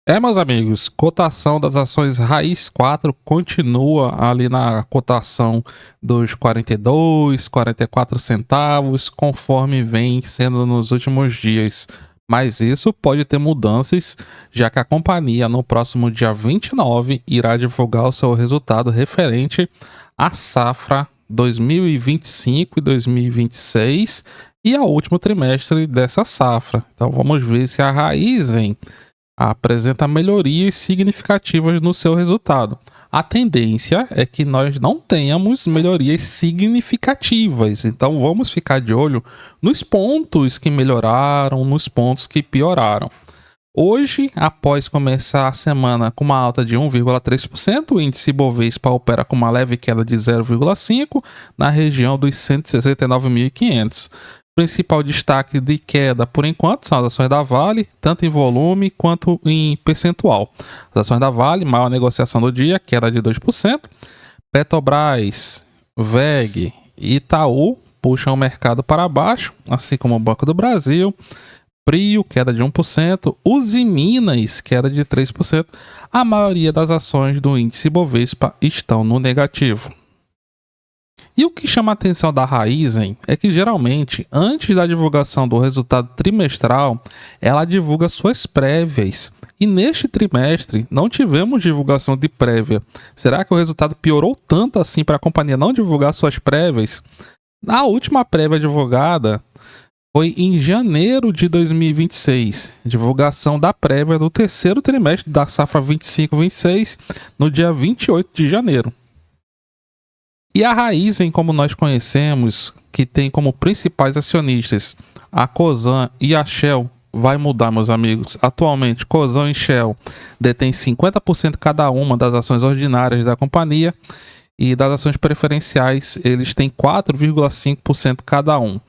Meus amigos, cotação das ações Raiz 4 continua ali na cotação dos 42, 44 centavos, conforme vem sendo nos últimos dias. Mas isso pode ter mudanças, já que a companhia no próximo dia 29 irá divulgar o seu resultado referente à safra 2025 e 2026 e ao último trimestre dessa safra. Então vamos ver se a Raizen apresenta melhorias significativas no seu resultado. A tendência é que nós não tenhamos melhorias significativas, então vamos ficar de olho nos pontos que melhoraram, nos pontos que pioraram. Hoje, após começar a semana com uma alta de 1,3%, o índice Bovespa opera com uma leve queda de 0,5% na região dos 169.500. Principal destaque de queda, por enquanto, são as ações da Vale, tanto em volume quanto em percentual. As ações da Vale, maior negociação do dia, queda de 2%. Petrobras, VEG e Itaú puxam o mercado para baixo, assim como o Banco do Brasil. Prio, queda de 1%. Usiminas, queda de 3%. A maioria das ações do índice Bovespa estão no negativo. E o que chama a atenção da Raizen é que, geralmente, antes da divulgação do resultado trimestral, ela divulga suas prévias. E neste trimestre, não tivemos divulgação de prévia. Será que o resultado piorou tanto assim para a companhia não divulgar suas prévias? A última prévia divulgada foi em janeiro de 2026. Divulgação da prévia do terceiro trimestre da safra 25-26, no dia 28 de janeiro. E a Raizen, como nós conhecemos, que tem como principais acionistas a Cosan e a Shell, vai mudar, meus amigos. Atualmente, Cosan e Shell detêm 50% cada uma das ações ordinárias da companhia e das ações preferenciais eles têm 4,5% cada um,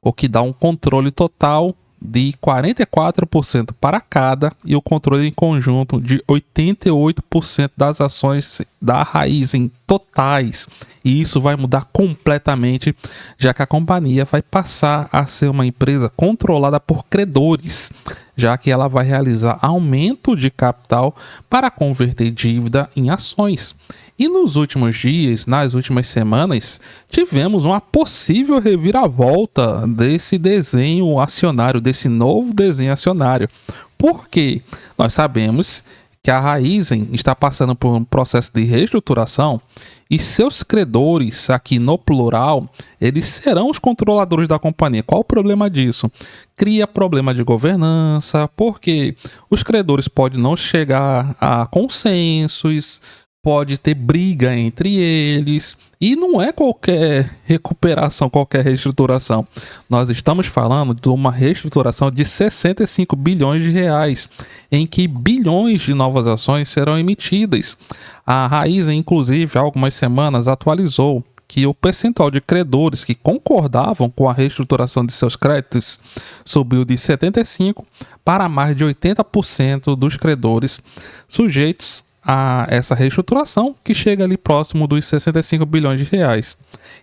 o que dá um controle total de 44% para cada e o controle em conjunto de 88% das ações da Raizen totais. E isso vai mudar completamente, já que a companhia vai passar a ser uma empresa controlada por credores, já que ela vai realizar aumento de capital para converter dívida em ações. E nos últimos dias, nas últimas semanas, tivemos uma possível reviravolta desse desenho acionário, desse novo desenho acionário. Por quê? Nós sabemos que a Raizen está passando por um processo de reestruturação e seus credores, aqui no plural, eles serão os controladores da companhia. Qual o problema disso? Cria problema de governança, porque os credores podem não chegar a consensos, pode ter briga entre eles, e não é qualquer recuperação, qualquer reestruturação. Nós estamos falando de uma reestruturação de 65 bilhões de reais, em que bilhões de novas ações serão emitidas. A Raizen, inclusive, há algumas semanas atualizou que o percentual de credores que concordavam com a reestruturação de seus créditos subiu de 75% para mais de 80% dos credores sujeitos a essa reestruturação, que chega ali próximo dos 65 bilhões de reais.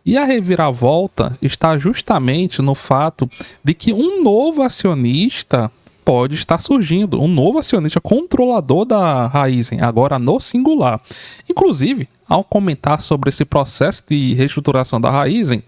E a reviravolta está justamente no fato de que um novo acionista pode estar surgindo, um novo acionista controlador da Raizen, agora no singular. Inclusive, ao comentar sobre esse processo de reestruturação da Raizen,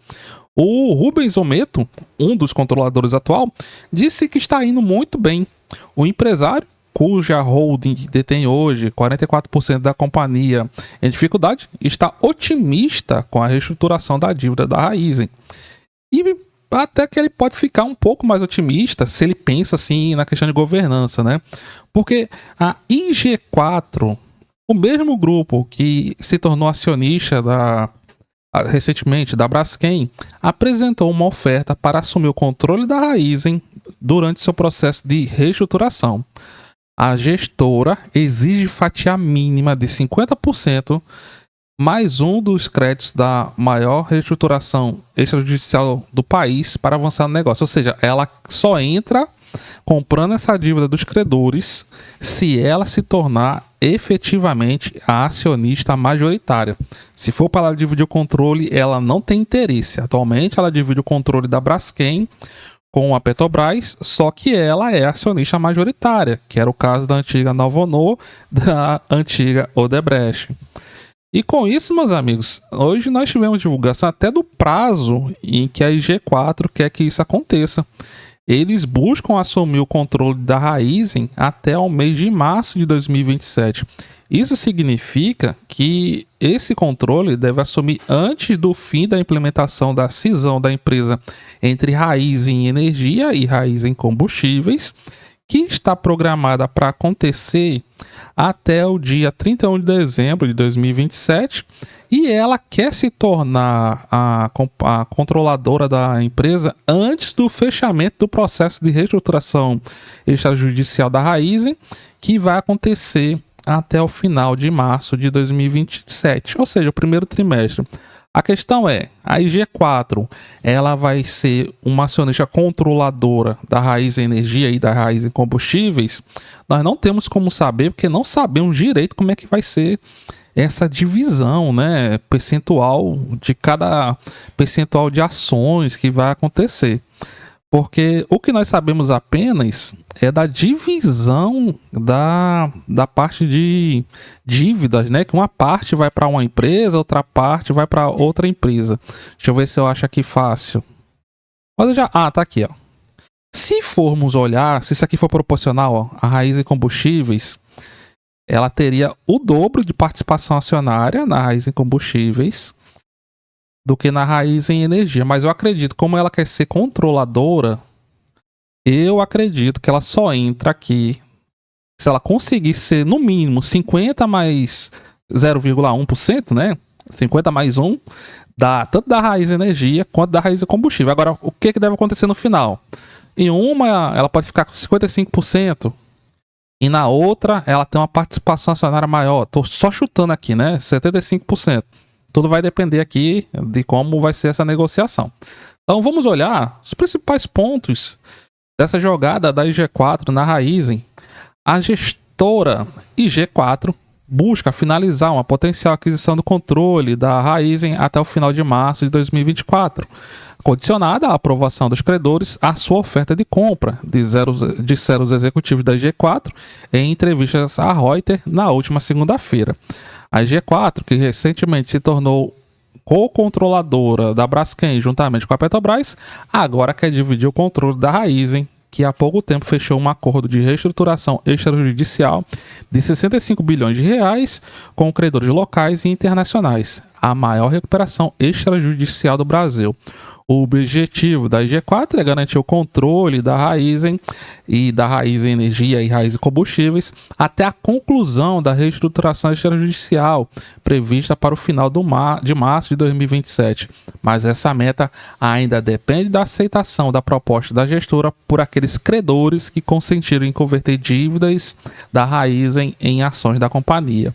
o Rubens Ometo, um dos controladores atual, disse que está indo muito bem. O empresário, cuja holding detém hoje 44% da companhia em dificuldade, está otimista com a reestruturação da dívida da Raizen. E até que ele pode ficar um pouco mais otimista se ele pensa assim na questão de governança, né? Porque a IG4, o mesmo grupo que se tornou acionista recentemente da Braskem, apresentou uma oferta para assumir o controle da Raizen durante seu processo de reestruturação. A gestora exige fatia mínima de 50%, mais um dos créditos da maior reestruturação extrajudicial do país para avançar no negócio. Ou seja, ela só entra comprando essa dívida dos credores se ela se tornar efetivamente a acionista majoritária. Se for para ela dividir o controle, ela não tem interesse. Atualmente, ela divide o controle da Braskem com a Petrobras, só que ela é acionista majoritária, que era o caso da antiga Novonor, da antiga Odebrecht. E com isso, meus amigos, hoje nós tivemos divulgação até do prazo em que a IG4 quer que isso aconteça. Eles buscam assumir o controle da Raízen até o mês de março de 2027. Isso significa que esse controle deve assumir antes do fim da implementação da cisão da empresa entre Raízen Energia e Raízen Combustíveis, que está programada para acontecer até o dia 31 de dezembro de 2027, e ela quer se tornar a controladora da empresa antes do fechamento do processo de reestruturação extrajudicial da Raízen, que vai acontecer até o final de março de 2027, ou seja, o primeiro trimestre. A questão é, a IG4, ela vai ser uma acionista controladora da Raízen Energia e da Raízen Combustíveis? Nós não temos como saber, porque não sabemos direito como é que vai ser essa divisão, né, percentual de cada percentual de ações que vai acontecer. Porque o que nós sabemos apenas é da divisão da parte de dívidas, né? Que uma parte vai para uma empresa, outra parte vai para outra empresa. Deixa eu ver se eu acho aqui fácil. Tá aqui, ó. Se formos olhar, se isso aqui for proporcional, ó, a Raízen Combustíveis, ela teria o dobro de participação acionária na Raízen Combustíveis do que na Raízen Energia. Mas eu acredito, como ela quer ser controladora, eu acredito que ela só entra aqui se ela conseguir ser, no mínimo, 50 mais 0,1%, né? 50 mais 1, tanto da Raízen Energia quanto da Raízen Combustível. Agora, o que deve acontecer no final? Em uma, ela pode ficar com 55%. E na outra, ela tem uma participação acionária maior. Tô só chutando aqui, né? 75%. Tudo vai depender aqui de como vai ser essa negociação. Então vamos olhar os principais pontos dessa jogada da IG4 na Raízen. A gestora IG4 busca finalizar uma potencial aquisição do controle da Raízen até o final de março de 2024, condicionada à aprovação dos credores à sua oferta de compra, disseram os executivos da IG4 em entrevistas à Reuters na última segunda-feira. A IG4, que recentemente se tornou co-controladora da Braskem juntamente com a Petrobras, agora quer dividir o controle da Raízen, que há pouco tempo fechou um acordo de reestruturação extrajudicial de 65 bilhões de reais com credores locais e internacionais, a maior recuperação extrajudicial do Brasil. O objetivo da IG4 é garantir o controle da Raízen e da Raízen Energia e Raízen Combustíveis até a conclusão da reestruturação extrajudicial prevista para o final de março de 2027. Mas essa meta ainda depende da aceitação da proposta da gestora por aqueles credores que consentiram em converter dívidas da Raízen em ações da companhia.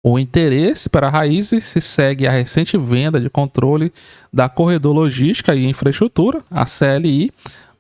O interesse para a Raízen se segue à recente venda de controle da Corredor Logística e Infraestrutura, a CLI,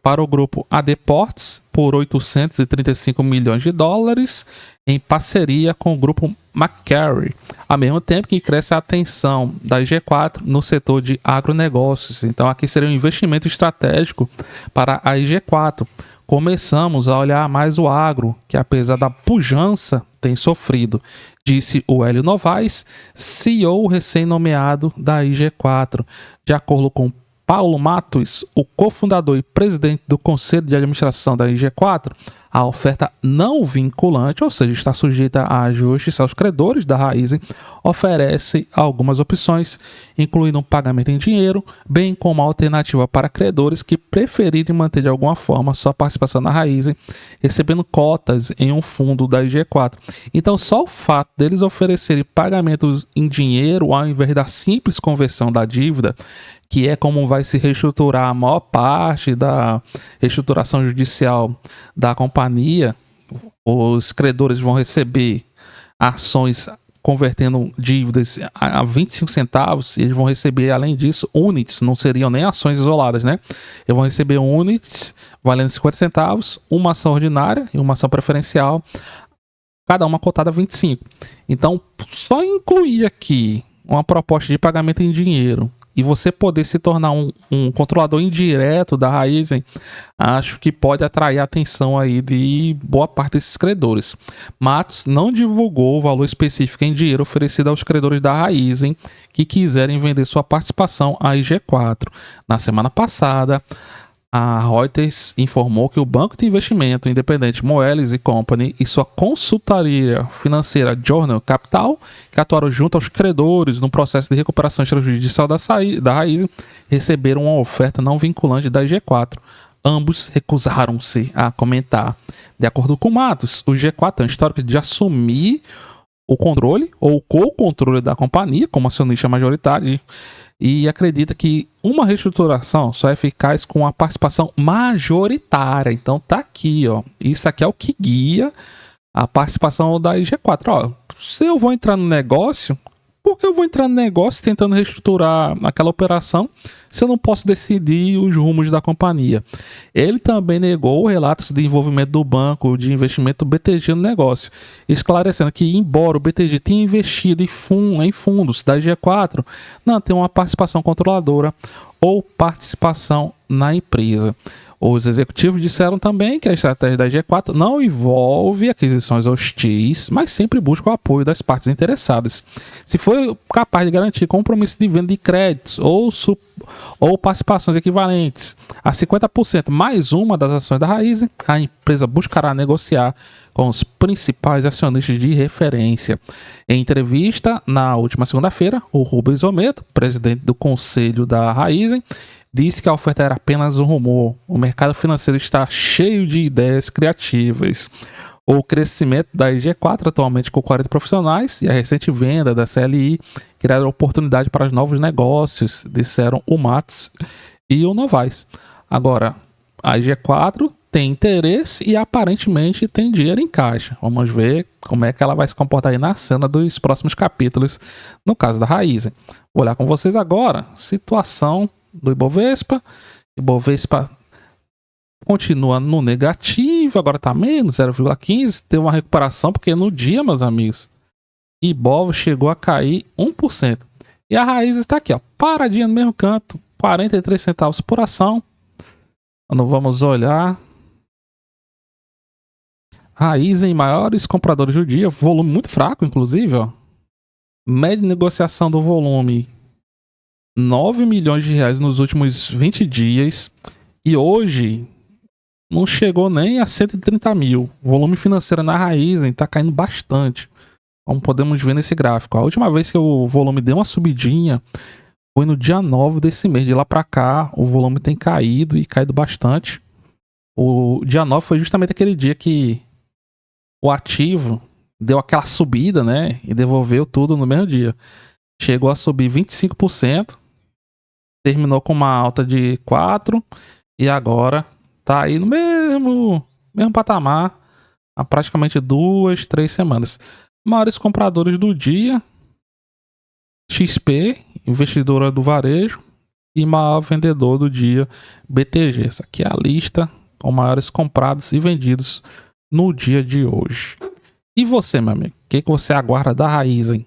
para o grupo AD Ports por 835 milhões de dólares em parceria com o grupo Macquarie, ao mesmo tempo que cresce a atenção da IG4 no setor de agronegócios. Então aqui seria um investimento estratégico para a IG4. Começamos a olhar mais o agro, que apesar da pujança tem sofrido, disse o Hélio Novaes, CEO recém-nomeado da IG4. De acordo com Paulo Matos, o cofundador e presidente do Conselho de Administração da IG4, a oferta não vinculante, ou seja, está sujeita a ajustes aos credores da Raízen, oferece algumas opções, incluindo um pagamento em dinheiro, bem como uma alternativa para credores que preferirem manter de alguma forma sua participação na Raízen, recebendo cotas em um fundo da IG4. Então, só o fato deles oferecerem pagamentos em dinheiro ao invés da simples conversão da dívida, que é como vai se reestruturar a maior parte da reestruturação judicial da companhia, os credores vão receber ações convertendo dívidas a 25 centavos, e eles vão receber, além disso, units, não seriam nem ações isoladas, né? Eles vão receber units valendo 50 centavos, uma ação ordinária e uma ação preferencial, cada uma cotada a 25. Então, só incluir aqui uma proposta de pagamento em dinheiro e você poder se tornar um controlador indireto da Raizen, acho que pode atrair a atenção aí de boa parte desses credores. Matos não divulgou o valor específico em dinheiro oferecido aos credores da Raizen que quiserem vender sua participação à IG4. Na semana passada, a Reuters informou que o banco de investimento independente Moelis & Company e sua consultoria financeira Journal Capital, que atuaram junto aos credores no processo de recuperação extrajudicial da Raizen, receberam uma oferta não vinculante da G4. Ambos recusaram-se a comentar. De acordo com Matos, o G4 tem um histórico de assumir o controle ou co-controle da companhia como acionista majoritário e acredita que uma reestruturação só é eficaz com a participação majoritária. Então tá aqui, ó. Isso aqui é o que guia a participação da IG4. Ó, se eu vou entrar no negócio, por que eu vou entrar no negócio tentando reestruturar aquela operação se eu não posso decidir os rumos da companhia? Ele também negou relatos de envolvimento do banco de investimento BTG no negócio, esclarecendo que, embora o BTG tenha investido em fundos da G4, não tem uma participação controladora ou participação na empresa. Os executivos disseram também que a estratégia da G4 não envolve aquisições hostis, mas sempre busca o apoio das partes interessadas. Se for capaz de garantir compromisso de venda de créditos ou participações equivalentes a 50% mais uma das ações da Raizen, a empresa buscará negociar com os principais acionistas de referência. Em entrevista na última segunda-feira, o Rubens Ometo, presidente do conselho da Raizen, disse que a oferta era apenas um rumor. O mercado financeiro está cheio de ideias criativas. O crescimento da IG4, atualmente com 40 profissionais, e a recente venda da CLI criaram oportunidade para os novos negócios, disseram o Matos e o Novaes. Agora, a IG4 tem interesse e aparentemente tem dinheiro em caixa. Vamos ver como é que ela vai se comportar aí na cena dos próximos capítulos, no caso da Raizen. Vou olhar com vocês agora, situação do Ibovespa. Ibovespa continua no negativo, agora está menos 0,15, teve uma recuperação porque no dia, meus amigos, Ibov chegou a cair 1%. E a Raizen está aqui, ó, paradinha no mesmo canto, 43 centavos por ação. Quando vamos olhar, Raizen, maiores compradores do dia, volume muito fraco, inclusive, ó. Média de negociação do volume 9 milhões de reais nos últimos 20 dias. E hoje não chegou nem a 130 mil. O volume financeiro na Raizen está caindo bastante, como podemos ver nesse gráfico. A última vez que o volume deu uma subidinha foi no dia 9 desse mês. De lá para cá, o volume tem caído e caído bastante. O dia 9 foi justamente aquele dia que o ativo deu aquela subida, né? E devolveu tudo no mesmo dia. Chegou a subir 25%. Terminou com uma alta de 4% e agora tá aí no mesmo patamar há praticamente 2, 3 semanas. Maiores compradores do dia: XP, investidora do varejo, e maior vendedor do dia, BTG. Essa aqui é a lista com maiores comprados e vendidos no dia de hoje. E você, meu amigo? O que você aguarda da Raizen?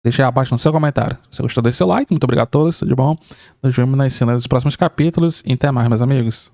Deixa aí abaixo no seu comentário. Se você gostou, deixe seu like. Muito obrigado a todos. Tudo de bom. Nos vemos nas cenas dos próximos capítulos. E até mais, meus amigos.